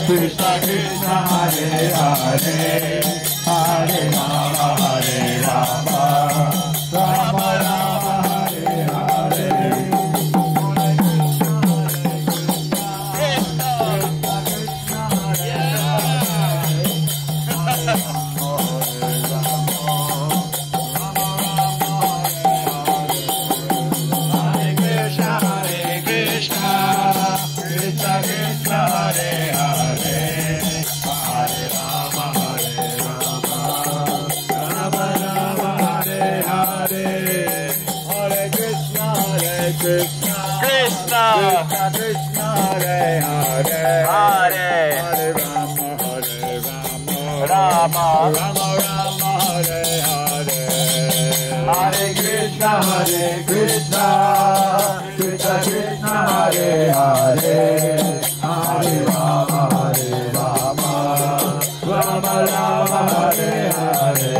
Krishna Krishna Hare Hare Hare Rama Rama Rama Hare Hare Krishna Krishna Hare Hare Hare Rama Rama Rama Hare Hare Hare Krishna Krishna Krishna Hare Hare Hare Rama Rama Rama Rama Hare Hare Hare Krishna Krishna Krishna Hare Hare Hare Rama Rama Rama Hare Hare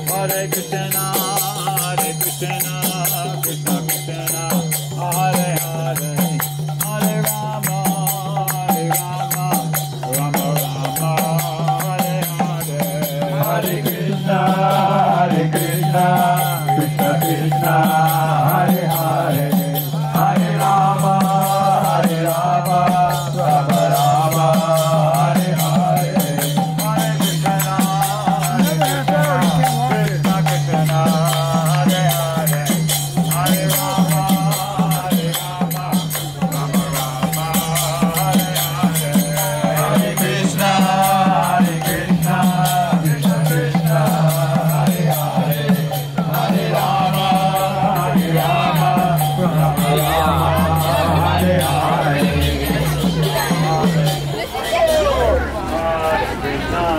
Hare Krishna Krishna Krishna Hare Hare Hare Rama Rama Rama Rama Hare Hare Hare Krishna Krishna Krishna Hare Hare Hare Rama Rama Rama Hare Hare Hare Krishna Krishna Krishna Hare Hare Hare Rama Rama Rama Hare Hare Krishna